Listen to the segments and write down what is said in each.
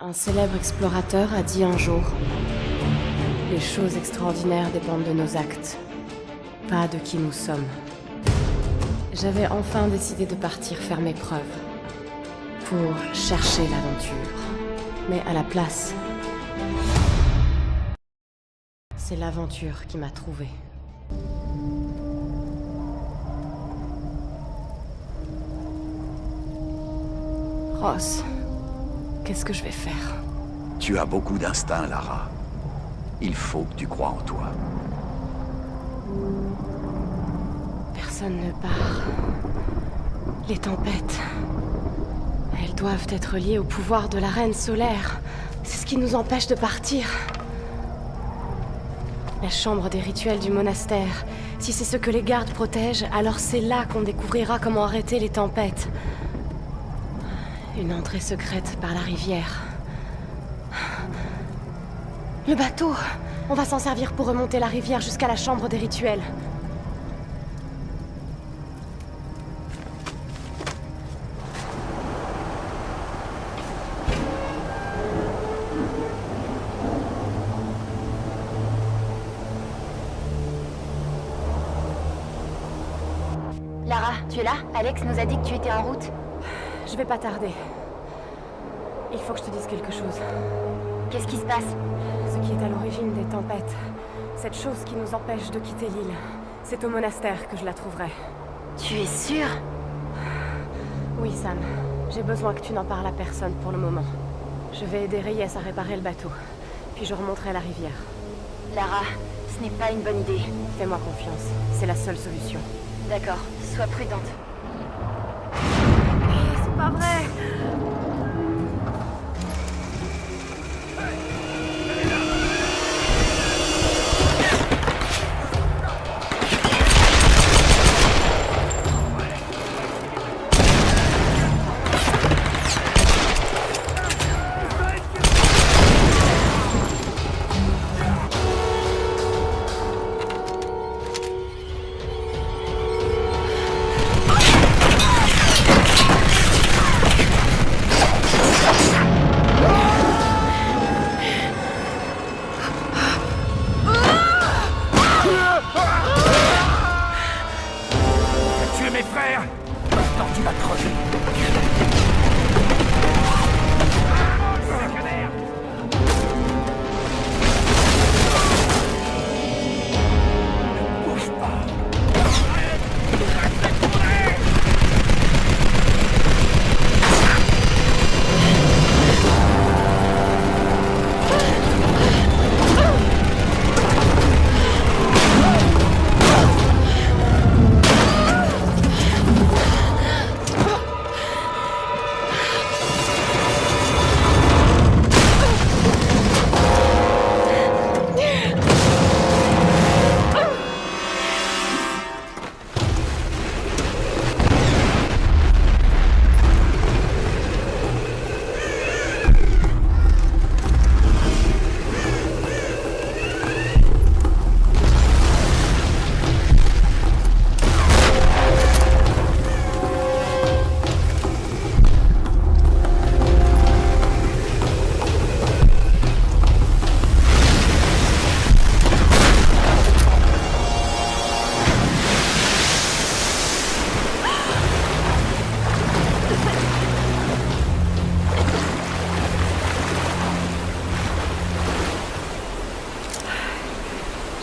Un célèbre explorateur a dit un jour: les choses extraordinaires dépendent de nos actes, pas de qui nous sommes. J'avais enfin décidé de partir faire mes preuves, pour chercher l'aventure. Mais à la place, c'est l'aventure qui m'a trouvée. Ross, qu'est-ce que je vais faire? Tu as beaucoup d'instinct, Lara. Il faut que tu crois en toi. Personne ne part. Les tempêtes, elles doivent être liées au pouvoir de la Reine solaire. C'est ce qui nous empêche de partir. La chambre des rituels du monastère. Si c'est ce que les gardes protègent, alors c'est là qu'on découvrira comment arrêter les tempêtes. Une entrée secrète par la rivière. Le bateau! On va s'en servir pour remonter la rivière jusqu'à la chambre des rituels. Lara, tu es là? Alex nous a dit que tu étais en route. Je vais pas tarder. Il faut que je te dise quelque chose. Qu'est-ce qui se passe? Ce qui est à l'origine des tempêtes, cette chose qui nous empêche de quitter l'île, c'est au monastère que je la trouverai. Tu es sûr? Oui, Sam. J'ai besoin que tu n'en parles à personne pour le moment. Je vais aider Reyes à réparer le bateau, puis je remonterai la rivière. Lara, ce n'est pas une bonne idée. Fais-moi confiance, c'est la seule solution. D'accord, sois prudente. C'est pas vrai!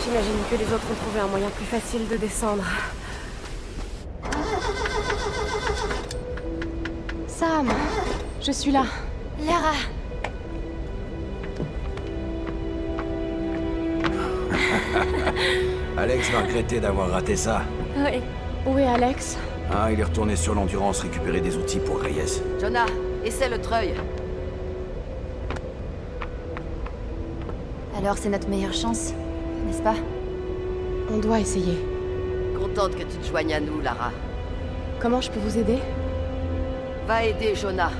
J'imagine que les autres ont trouvé un moyen plus facile de descendre. Sam, je suis là. Lara! Alex va regretter d'avoir raté ça. Oui. Où est Alex? Ah, il est retourné sur l'Endurance récupérer des outils pour Reyes. Jonah, essaie le treuil. Alors c'est notre meilleure chance, n'est-ce pas? On doit essayer. Contente que tu te joignes à nous, Lara. Comment je peux vous aider? Va aider Jonah.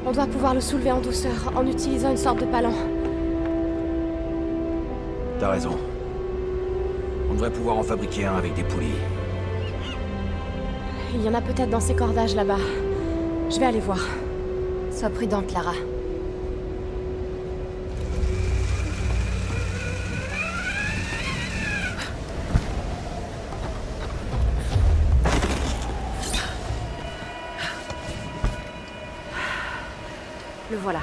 On doit pouvoir le soulever en douceur, en utilisant une sorte de palan. T'as raison. On devrait pouvoir en fabriquer un avec des poulies. Il y en a peut-être dans ces cordages là-bas. Je vais aller voir. Sois prudente, Lara. Le voilà.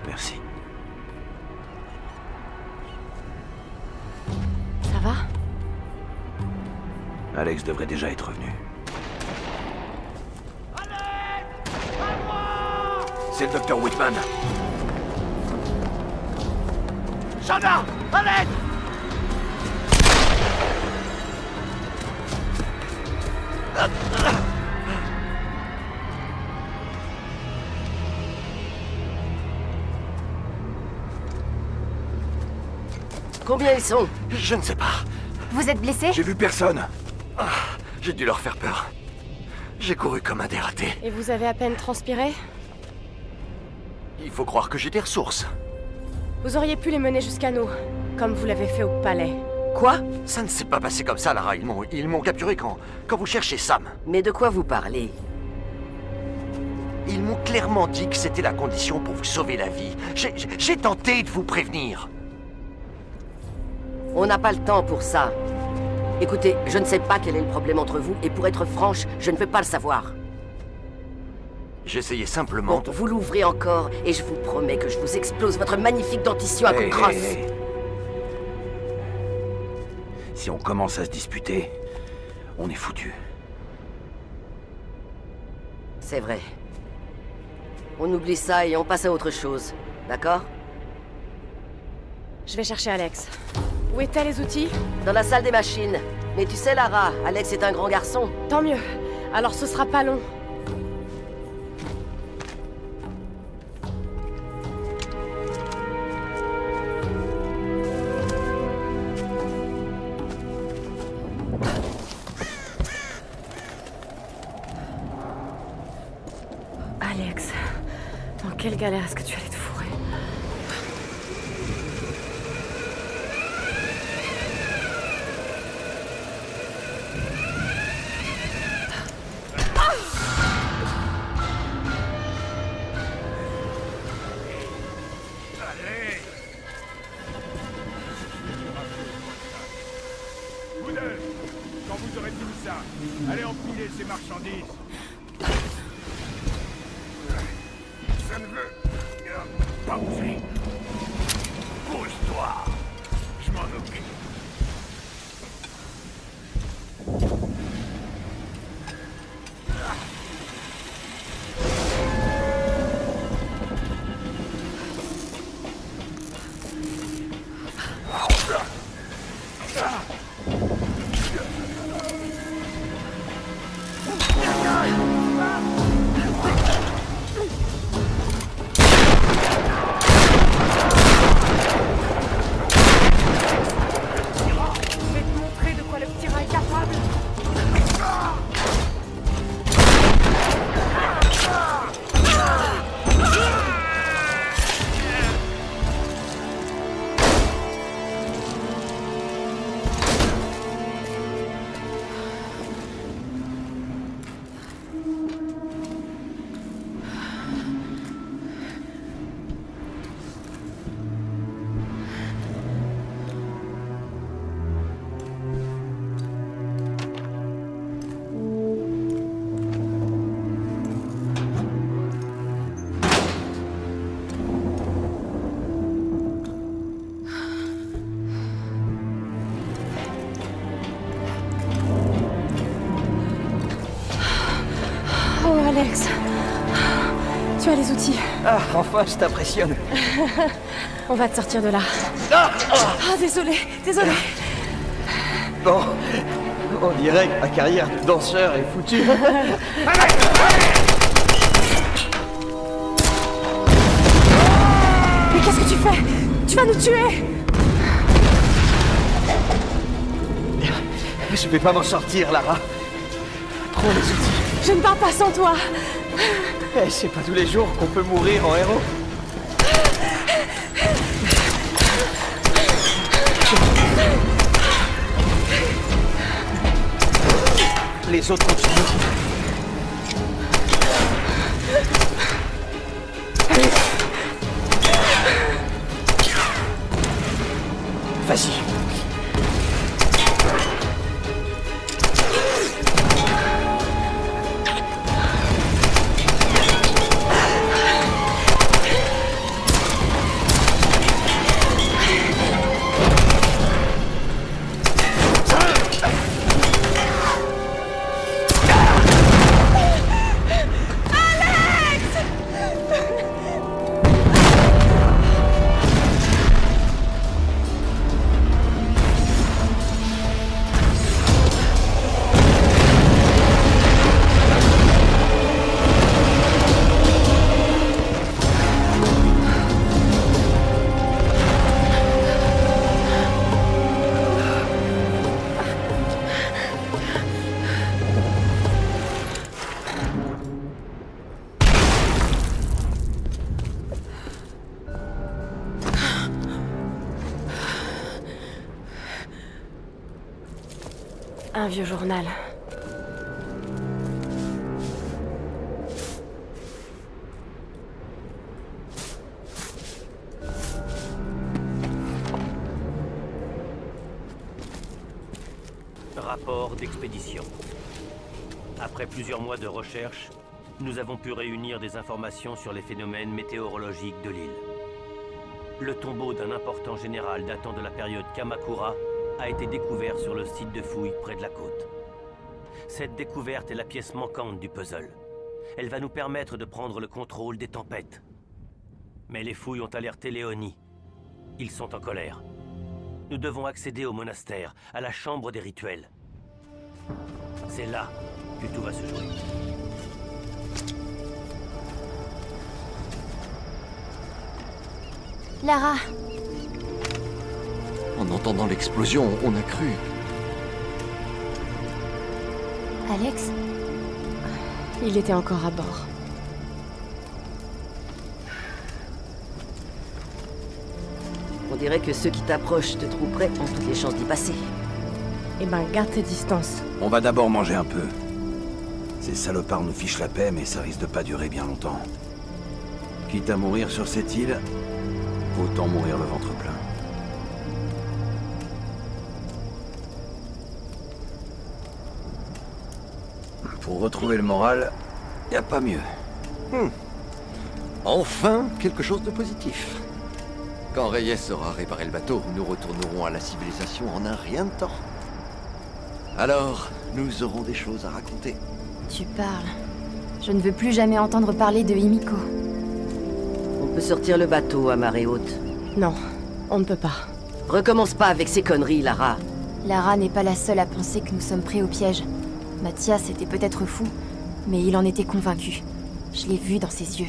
Merci. Ça va? Alex devrait déjà être revenu. C'est le docteur Whitman. Shana! À l'aide! Combien ils sont? Je ne sais pas. Vous êtes blessé? J'ai vu personne. Ah, j'ai dû leur faire peur. J'ai couru comme un dératé. Et vous avez à peine transpiré? Il faut croire que j'ai des ressources. Vous auriez pu les mener jusqu'à nous, comme vous l'avez fait au palais. Quoi? Ça ne s'est pas passé comme ça, Lara. Ils m'ont capturé quand vous cherchez Sam. Mais de quoi vous parlez? Ils m'ont clairement dit que c'était la condition pour vous sauver la vie. J'ai tenté de vous prévenir. On n'a pas le temps pour ça. Écoutez, je ne sais pas quel est le problème entre vous, et pour être franche, je ne veux pas le savoir. J'essayais simplement Bon, de... vous l'ouvrez encore, et je vous promets que je vous explose votre magnifique dentition à coups de crosse. Hey. Si on commence à se disputer, on est foutu. C'est vrai. On oublie ça et on passe à autre chose, d'accord? Je vais chercher Alex. Où étaient les outils? Dans la salle des machines. Mais tu sais, Lara, Alex est un grand garçon. Tant mieux. Alors ce sera pas long. Alex, dans quelle galère est-ce que tu allais te fourrer? Vous deux, quand vous aurez fini ça, allez empiler ces marchandises. Ça ne veut pas bouger. Bouge-toi. Je m'en occupe. Alex, tu as les outils. Ah, enfin, je t'impressionne. On va te sortir de là. Ah, Désolé. bon, on dirait que ma carrière de danseur est foutue. plaît! Tu vas nous tuer! Je vais pas m'en sortir, Lara. Prends les outils. Je ne pars pas sans toi! Eh, c'est pas tous les jours qu'on peut mourir en héros. Les autres continuent. Vas-y. Un vieux journal. Rapport d'expédition. Après plusieurs mois de recherche, nous avons pu réunir des informations sur les phénomènes météorologiques de l'île. Le tombeau d'un important général datant de la période Kamakura a été découvert sur le site de fouilles près de la côte. Cette découverte est la pièce manquante du puzzle. Elle va nous permettre de prendre le contrôle des tempêtes. Mais les fouilles ont alerté Léonie. Ils sont en colère. Nous devons accéder au monastère, à la chambre des rituels. C'est là que tout va se jouer. Lara, En entendant l'explosion, on a cru. Alex, Il était encore à bord. On dirait que ceux qui t'approchent te trouveraient ont toutes les chances d'y passer. Eh ben, garde tes distances. On va d'abord manger un peu. Ces salopards nous fichent la paix, mais ça risque de pas durer bien longtemps. Quitte à mourir sur cette île, autant mourir le ventre plein. Pour retrouver le moral, y a pas mieux. Enfin, quelque chose de positif. Quand Reyes aura réparé le bateau, nous retournerons à la civilisation en un rien de temps. Alors, nous aurons des choses à raconter. tu parles. Je ne veux plus jamais entendre parler de Himiko. On peut sortir le bateau à marée haute. Non, on ne peut pas. Recommence pas avec ces conneries, Lara. Lara n'est pas la seule à penser que nous sommes prêts au piège. Mathias était peut-être fou, mais il en était convaincu. Je l'ai vu dans ses yeux.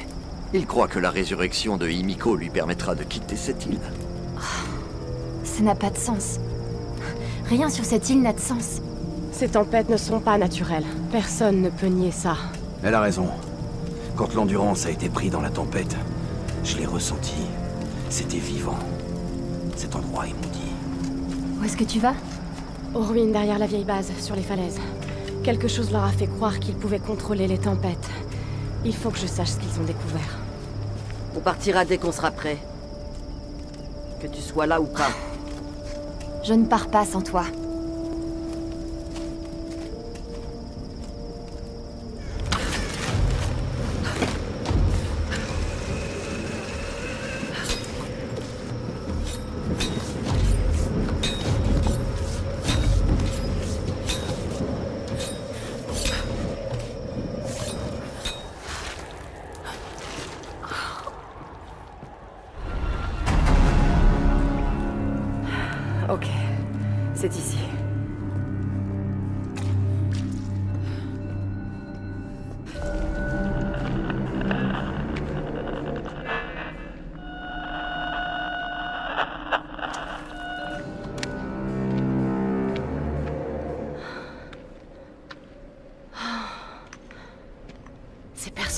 Il croit que la résurrection de Himiko lui permettra de quitter cette île. Ça n'a pas de sens. Rien sur cette île n'a de sens. Ces tempêtes ne sont pas naturelles. Personne ne peut nier ça. Elle a raison. Quand l'Endurance a été pris dans la tempête, je l'ai ressenti. C'était vivant. Cet endroit est maudit. Où est-ce que tu vas? Aux ruines derrière la vieille base, sur les falaises. Quelque chose leur a fait croire qu'ils pouvaient contrôler les tempêtes. Il faut que je sache ce qu'ils ont découvert. On partira dès qu'on sera prêt. Que tu sois là ou pas. Je ne pars pas sans toi. Ok, c'est ici.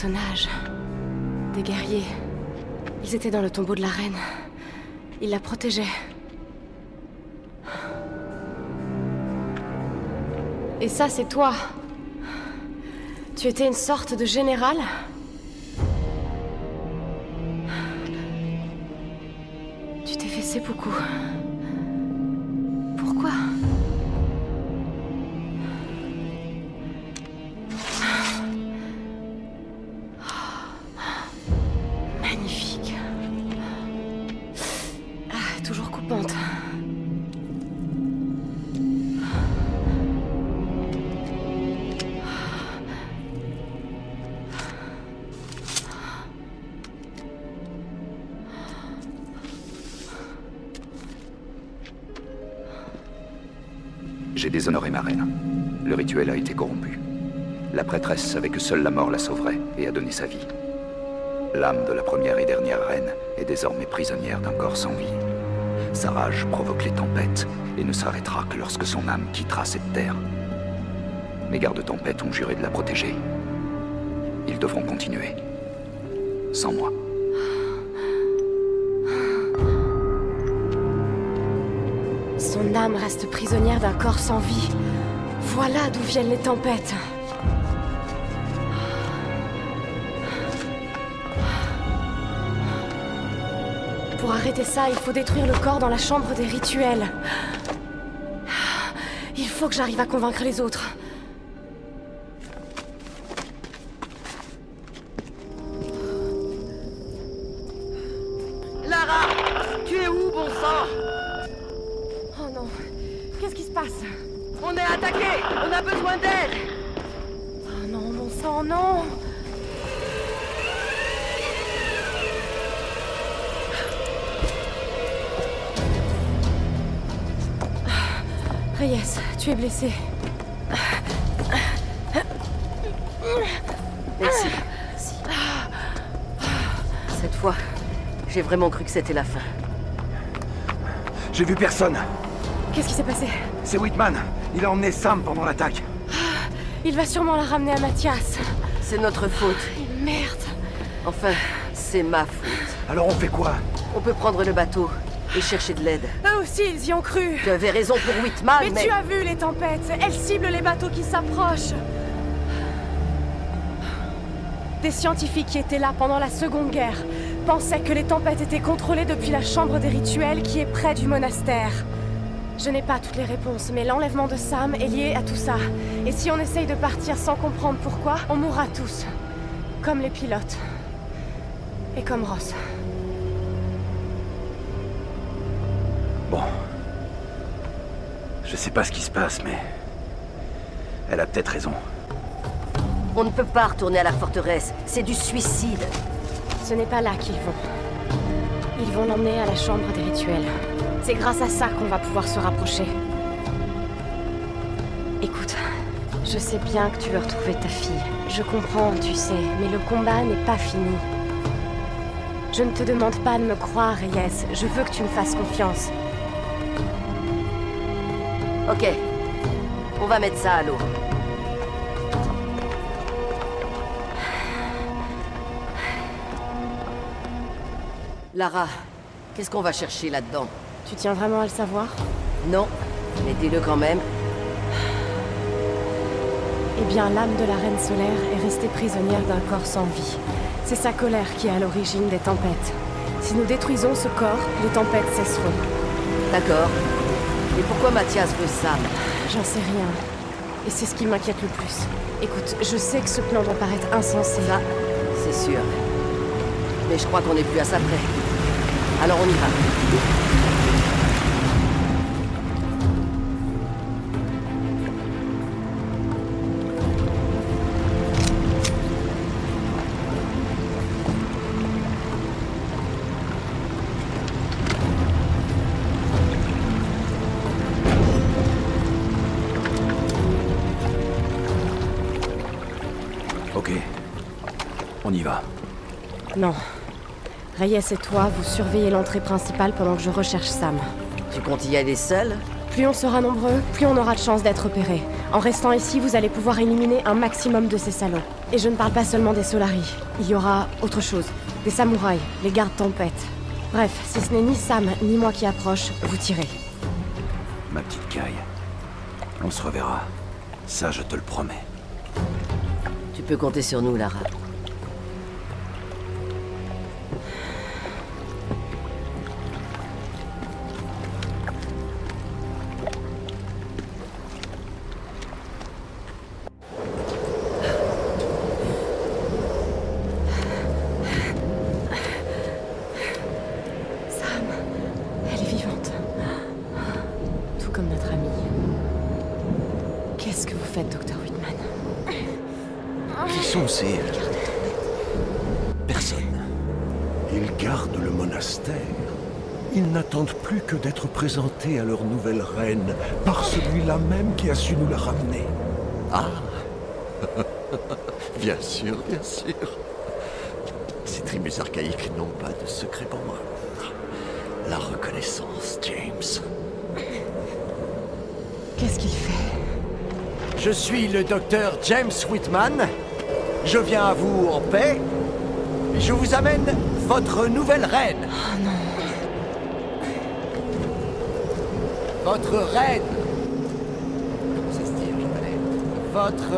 personnages. Des guerriers. Ils étaient dans le tombeau de la reine. Ils la protégeaient. Et ça, c'est toi. Tu étais une sorte de général? Tu t'es fait seppuku. Pourquoi? Magnifique. Ah, toujours coupante. J'ai déshonoré ma reine. Le rituel a été corrompu. La prêtresse savait que seule la mort la sauverait et a donné sa vie. L'âme de la première et dernière reine est désormais prisonnière d'un corps sans vie. Sa rage provoque les tempêtes et ne s'arrêtera que lorsque son âme quittera cette terre. Mes gardes-tempêtes ont juré de la protéger. Ils devront continuer. Sans moi. Son âme reste prisonnière d'un corps sans vie. Voilà d'où viennent les tempêtes. Pour arrêter ça, il faut détruire le corps dans la chambre des rituels. Il faut que j'arrive à convaincre les autres. Lara! Tu es où, bon sang? Oh non, qu'est-ce qui se passe? On est attaqué! On a besoin d'aide! Oh non, mon sang, non! Reyes, tu es blessé. Merci. Cette fois, j'ai vraiment cru que c'était la fin. J'ai vu personne. Qu'est-ce qui s'est passé? C'est Whitman. Il a emmené Sam pendant l'attaque. Il va sûrement la ramener à Mathias. C'est notre faute. Merde. Enfin, c'est ma faute. Alors on fait quoi? On peut prendre le bateau et chercher de l'aide. Eux aussi, ils y ont cru. Tu avais raison pour Whitman, Mais tu as vu les tempêtes. Elles ciblent les bateaux qui s'approchent. Des scientifiques qui étaient là pendant la Seconde Guerre pensaient que les tempêtes étaient contrôlées depuis la chambre des rituels qui est près du monastère. Je n'ai pas toutes les réponses, mais l'enlèvement de Sam est lié à tout ça. Et si on essaye de partir sans comprendre pourquoi, on mourra tous. Comme les pilotes. Et comme Ross. Bon. Je sais pas ce qui se passe, mais... elle a peut-être raison. On ne peut pas retourner à la forteresse. C'est du suicide. Ce n'est pas là qu'ils vont. Ils vont l'emmener à la chambre des rituels. C'est grâce à ça qu'on va pouvoir se rapprocher. Écoute, je sais bien que tu veux retrouver ta fille. Je comprends, tu sais, mais le combat n'est pas fini. Je ne te demande pas de me croire, Reyes. Je veux que tu me fasses confiance. Ok. On va mettre ça à l'eau. Lara, qu'est-ce qu'on va chercher là-dedans? Tu tiens vraiment à le savoir? Non, mais dis-le quand même. Eh bien, l'âme de la Reine Solaire est restée prisonnière d'un corps sans vie. C'est sa colère qui est à l'origine des tempêtes. Si nous détruisons ce corps, les tempêtes cesseront. D'accord. Et pourquoi Mathias veut Sam? J'en sais rien. Et c'est ce qui m'inquiète le plus. Écoute, je sais que ce plan doit paraître insensé. Ça, c'est sûr. Mais je crois qu'on n'est plus à ça près. Alors on y va. Ok. On y va. Non. Reyes et toi, vous surveillez l'entrée principale pendant que je recherche Sam. Tu comptes y aller seul? Plus on sera nombreux, plus on aura de chances d'être repérés. En restant ici, vous allez pouvoir éliminer un maximum de ces salauds. Et je ne parle pas seulement des Solari. Il y aura autre chose. Des samouraïs, les gardes tempêtes. Bref, si ce n'est ni Sam, ni moi qui approche, vous tirez. Ma petite Caille. On se reverra. Ça, je te le promets. Tu peux compter sur nous, Lara. Sam, elle est vivante. Tout comme notre amie. Qu'est-ce que vous faites, Dr. Whitman? Qui sont ces... personnes? Ils gardent le monastère. Ils n'attendent plus que d'être présentés à leur nouvelle reine par celui-là même qui a su nous la ramener. Ah. Bien sûr, bien sûr. Ces tribus archaïques n'ont pas de secret pour moi. La reconnaissance, James. Qu'est-ce qu'il fait? Je suis le docteur James Whitman. Je viens à vous en paix. Je vous amène votre nouvelle reine. Oh non. Votre reine. Comment ça se dit en japonais? Votre...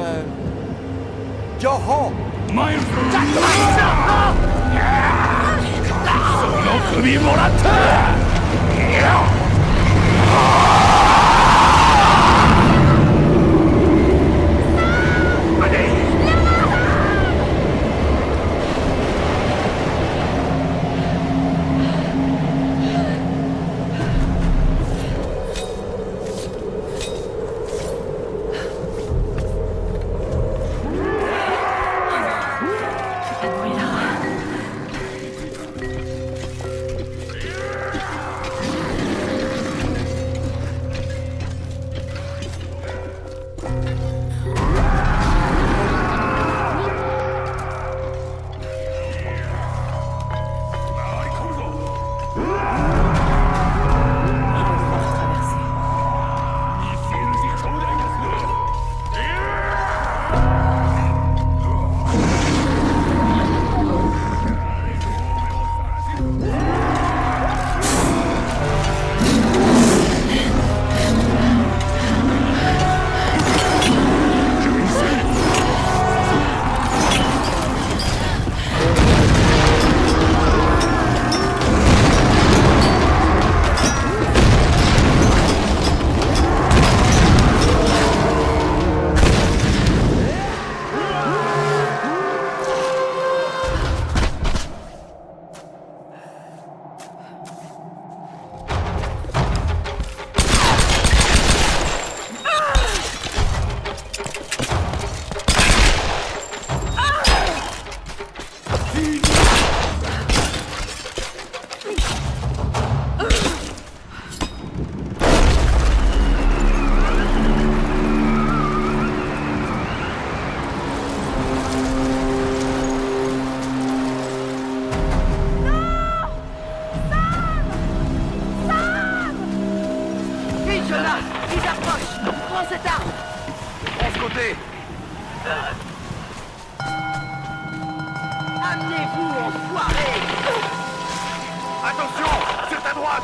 Joho. Amenez-vous, enfoiré! Attention! Sur ta droite!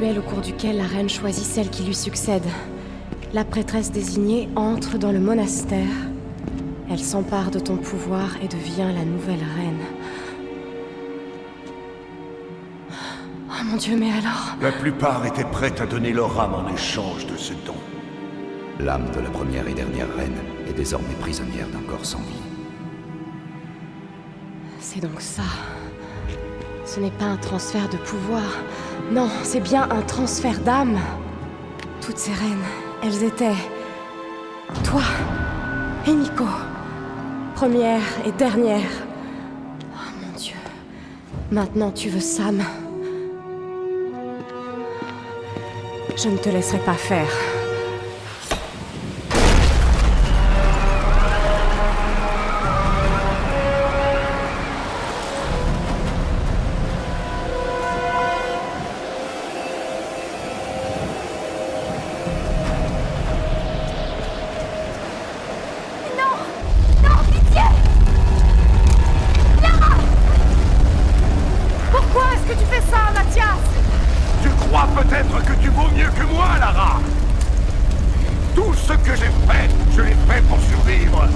rituel au cours duquel la reine choisit celle qui lui succède. La prêtresse désignée entre dans le monastère. Elle s'empare de ton pouvoir et devient la nouvelle reine. Oh mon Dieu, mais alors... La plupart étaient prêtes à donner leur âme en échange de ce don. L'âme de la première et dernière reine est désormais prisonnière d'un corps sans vie. C'est donc ça. Ce n'est pas un transfert de pouvoir. Non, c'est bien un transfert d'âme. Toutes ces reines, elles étaient... toi, Himiko. Première et dernière. Oh mon Dieu. Maintenant tu veux Sam. Je ne te laisserai pas faire. Peut-être que tu vaux mieux que moi, Lara. Tout ce que j'ai fait, je l'ai fait pour survivre.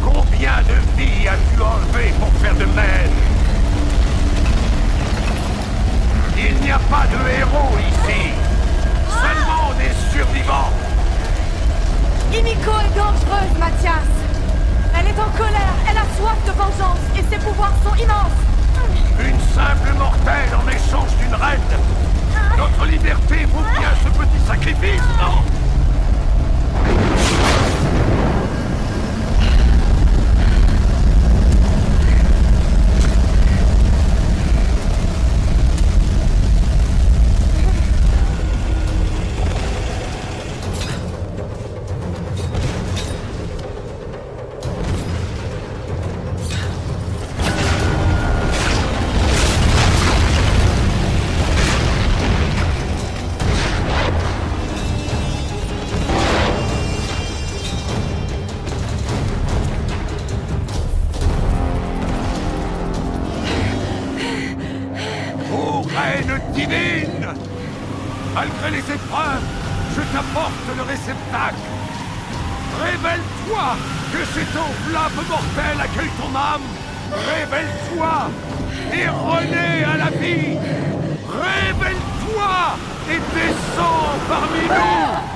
Combien de vies as-tu enlevé pour faire de même? Il n'y a pas de héros ici. Seulement des survivants. Himiko est dangereuse, Mathias. Elle est en colère, elle a soif de vengeance et ses pouvoirs sont immenses. Une simple mortelle en échange d'une reine. Notre liberté vaut bien ce petit sacrifice, non? Divine! Malgré les épreuves, je t'apporte le réceptacle. Révèle-toi que cette enveloppe mortelle accueille ton âme. Révèle-toi et renais à la vie. Révèle-toi et descends parmi nous.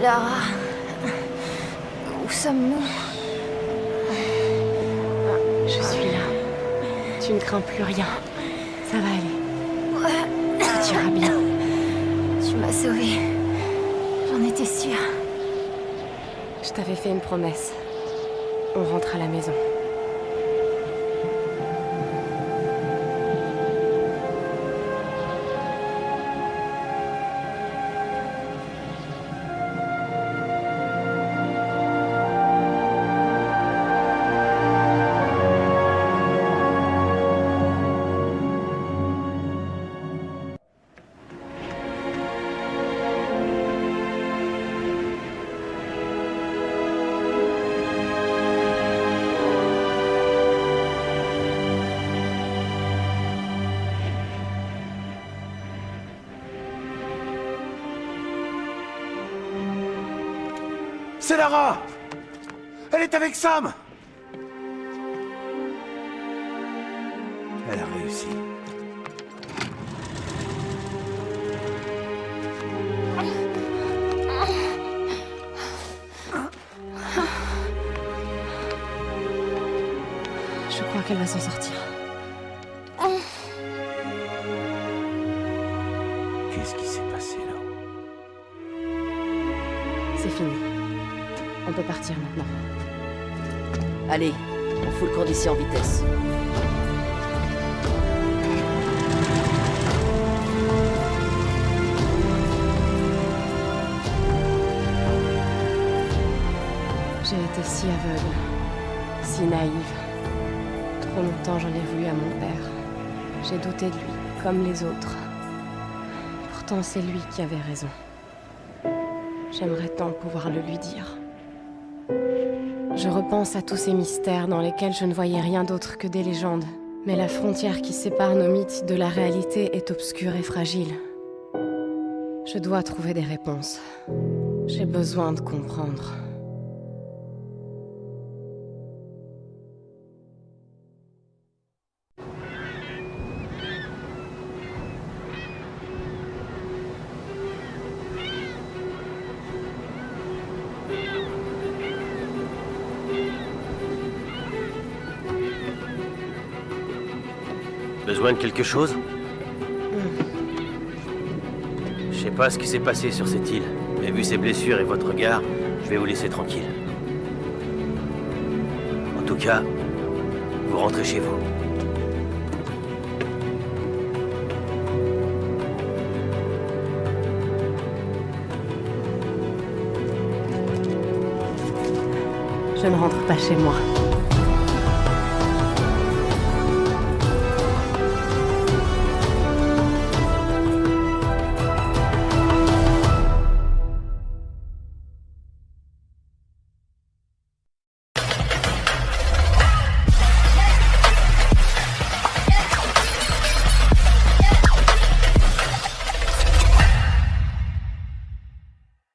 Lara... Où sommes-nous? Je suis là. Tu ne crains plus rien. Ça va aller. Ouais. Tout ira bien. Tu m'as sauvée. J'en étais sûre. Je t'avais fait une promesse. On rentre à la maison. C'est Lara! Elle est avec Sam! Elle a réussi. Je crois qu'elle va s'en sortir. Qu'est-ce qui s'est passé là? C'est fini. On peut partir maintenant. Allez, on fout le camp d'ici en vitesse. J'ai été si aveugle, si naïve. Trop longtemps j'en ai voulu à mon père. J'ai douté de lui, comme les autres. Pourtant c'est lui qui avait raison. J'aimerais tant pouvoir le lui dire. Je repense à tous ces mystères dans lesquels je ne voyais rien d'autre que des légendes. Mais la frontière qui sépare nos mythes de la réalité est obscure et fragile. Je dois trouver des réponses. J'ai besoin de comprendre. Besoin de quelque chose? Je sais pas ce qui s'est passé sur cette île, mais vu ses blessures et votre regard, je vais vous laisser tranquille. En tout cas, vous rentrez chez vous. Je ne rentre pas chez moi.